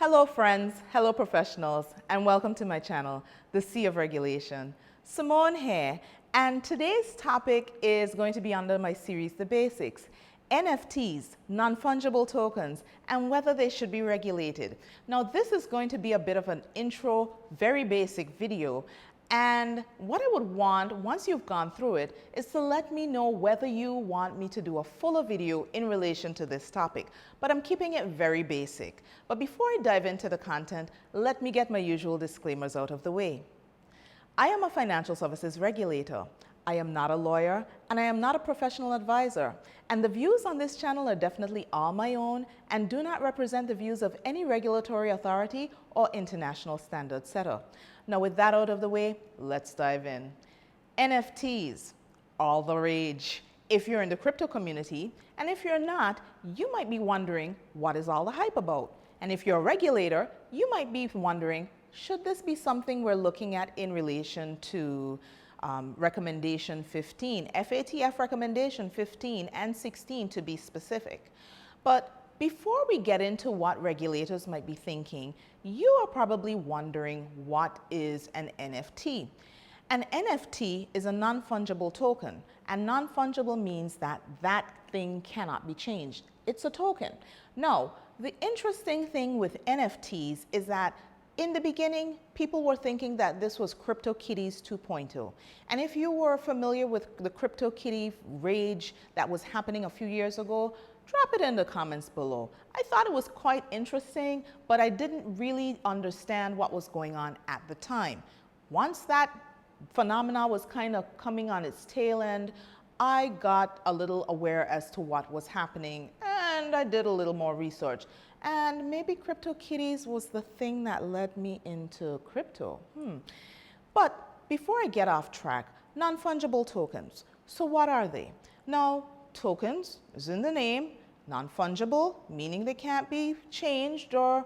Hello friends, hello professionals, and welcome to my channel, The Sea of Regulation. Simone here, and today's topic is going to be under my series, The Basics. NFTs, non-fungible tokens, and whether they should be regulated. Now this is going to be a bit of an intro, very basic video. And what I would want, once you've gone through it, is to let me know whether you want me to do a fuller video in relation to this topic. But I'm keeping it very basic. But before I dive into the content, let me get my usual disclaimers out of the way. I am a financial services regulator. I am not a lawyer, and I am not a professional advisor. And the views on this channel are definitely all my own and do not represent the views of any regulatory authority or international standard setter. Now with that out of the way, let's dive in. NFTs, all the rage. If you're in the crypto community, and if you're not, you might be wondering what is all the hype about? And if you're a regulator, you might be wondering, should this be something we're looking at in relation to recommendation 15, FATF recommendation 15 and 16 to be specific. But before we get into what regulators might be thinking, you are probably wondering what is an NFT. An NFT is a non-fungible token, and non-fungible means that that thing cannot be changed. It's a token. Now, the interesting thing with NFTs is that in the beginning, people were thinking that this was CryptoKitties 2.0. And if you were familiar with the CryptoKitty rage that was happening a few years ago, drop it in the comments below. I thought it was quite interesting, but I didn't really understand what was going on at the time. Once that phenomena was kind of coming on its tail end, I got a little aware as to what was happening, and I did a little more research. And maybe CryptoKitties was the thing that led me into crypto. But before I get off track, non-fungible tokens. So what are they? Now, tokens is in the name, non-fungible, meaning they can't be changed or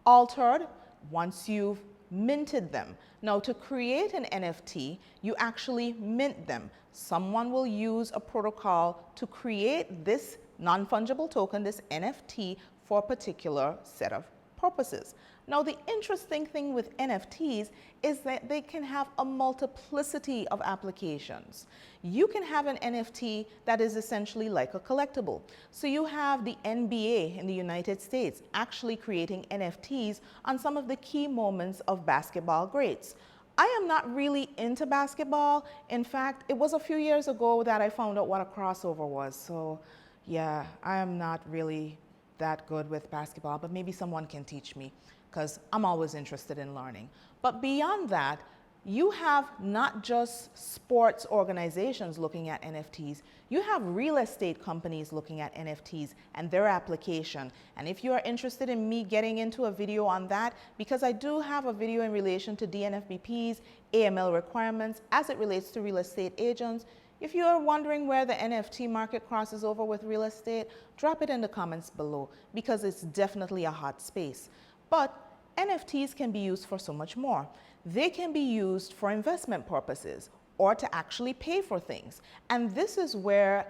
altered once you've minted them. Now, to create an NFT, you actually mint them. Someone will use a protocol to create this non-fungible token, this NFT, for a particular set of purposes. Now, the interesting thing with NFTs is that they can have a multiplicity of applications. You can have an NFT that is essentially like a collectible. So you have the NBA in the United States actually creating NFTs on some of the key moments of basketball greats. I am not really into basketball. In fact, it was a few years ago that I found out what a crossover was. So yeah, I am not really that good with basketball, but maybe someone can teach me because I'm always interested in learning. But beyond that, you have not just sports organizations looking at NFTs, you have real estate companies looking at NFTs and their application. And if you are interested in me getting into a video on that, because I do have a video in relation to DNFBP's AML requirements as it relates to real estate agents. If you are wondering where the NFT market crosses over with real estate, drop it in the comments below because it's definitely a hot space. But NFTs can be used for so much more. They can be used for investment purposes or to actually pay for things. And this is where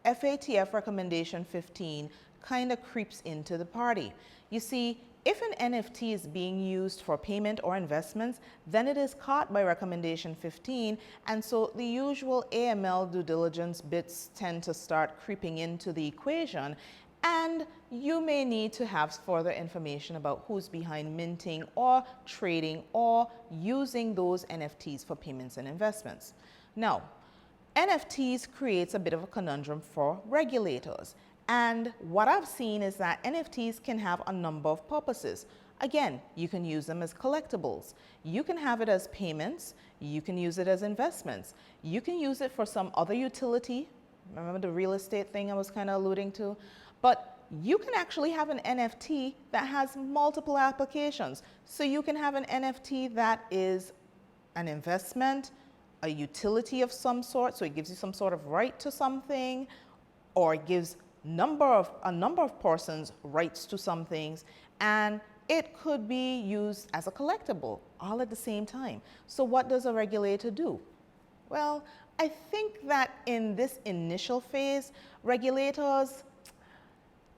FATF recommendation 15 kind of creeps into the party. You see, if an NFT is being used for payment or investments, then it is caught by recommendation 15, and so the usual AML due diligence bits tend to start creeping into the equation, and you may need to have further information about who's behind minting or trading or using those NFTs for payments and investments. Now, NFTs creates a bit of a conundrum for regulators. And what I've seen is that NFTs can have a number of purposes. Again, you can use them as collectibles. You can have it as payments. You can use it as investments. You can use it for some other utility. Remember the real estate thing I was kind of alluding to? But you can actually have an NFT that has multiple applications. So you can have an NFT that is an investment, a utility of some sort, so it gives you some sort of right to something, or it gives a number of persons rights to some things, and it could be used as a collectible all at the same time. So what does a regulator do? Well, I think that in this initial phase, regulators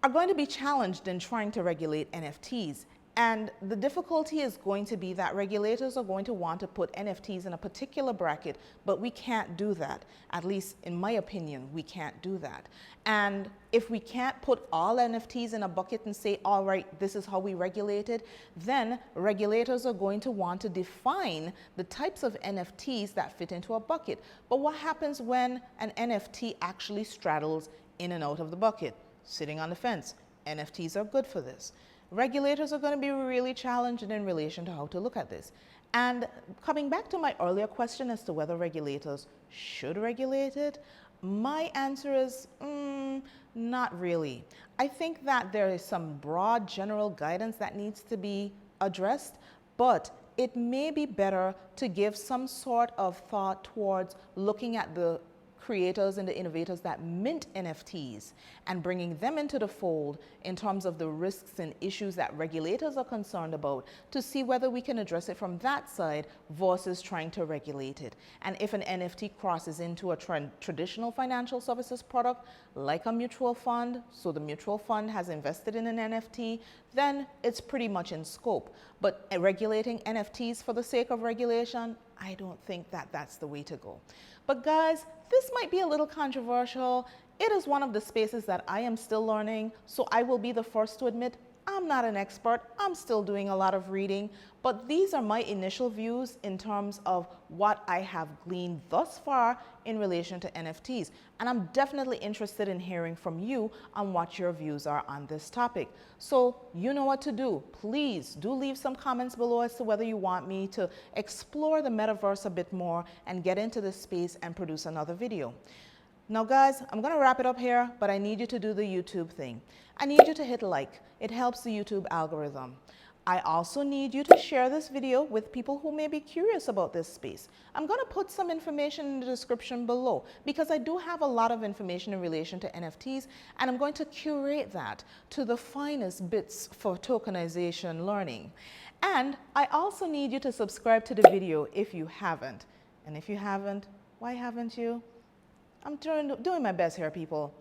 are going to be challenged in trying to regulate NFTs. And the difficulty is going to be that regulators are going to want to put NFTs in a particular bracket, but we can't do that. At least in my opinion, we can't do that. And if we can't put all NFTs in a bucket and say, all right, this is how we regulate it, then regulators are going to want to define the types of NFTs that fit into a bucket. But what happens when an NFT actually straddles in and out of the bucket, sitting on the fence? NFTs are good for this. Regulators are going to be really challenged in relation to how to look at this. And coming back to my earlier question as to whether regulators should regulate it, my answer is not really. I think that there is some broad general guidance that needs to be addressed, but it may be better to give some sort of thought towards looking at the creators and the innovators that mint NFTs and bringing them into the fold in terms of the risks and issues that regulators are concerned about, to see whether we can address it from that side versus trying to regulate it. And if an NFT crosses into a traditional financial services product like a mutual fund, so the mutual fund has invested in an NFT, then it's pretty much in scope. But regulating NFTs for the sake of regulation, I don't think that that's the way to go. But guys, this might be a little controversial. It is one of the spaces that I am still learning, so I will be the first to admit I'm not an expert. I'm still doing a lot of reading, but these are my initial views in terms of what I have gleaned thus far in relation to NFTs. And I'm definitely interested in hearing from you on what your views are on this topic. So you know what to do. Please do leave some comments below as to whether you want me to explore the metaverse a bit more and get into this space and produce another video. Now guys, I'm gonna wrap it up here, but I need you to do the YouTube thing. I need you to hit like. It helps the YouTube algorithm. I also need you to share this video with people who may be curious about this space. I'm gonna put some information in the description below because I do have a lot of information in relation to NFTs, and I'm going to curate that to the finest bits for tokenization learning. And I also need you to subscribe to the video if you haven't. And if you haven't, why haven't you? I'm doing my best here, people.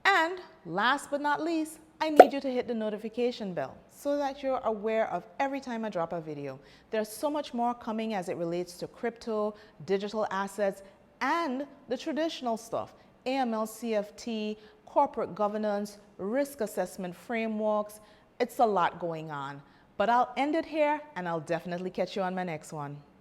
And last but not least, I need you to hit the notification bell so that you're aware of every time I drop a video. There's so much more coming as it relates to crypto, digital assets, and the traditional stuff. AMLCFT, corporate governance, risk assessment frameworks. It's a lot going on. But I'll end it here, and I'll definitely catch you on my next one.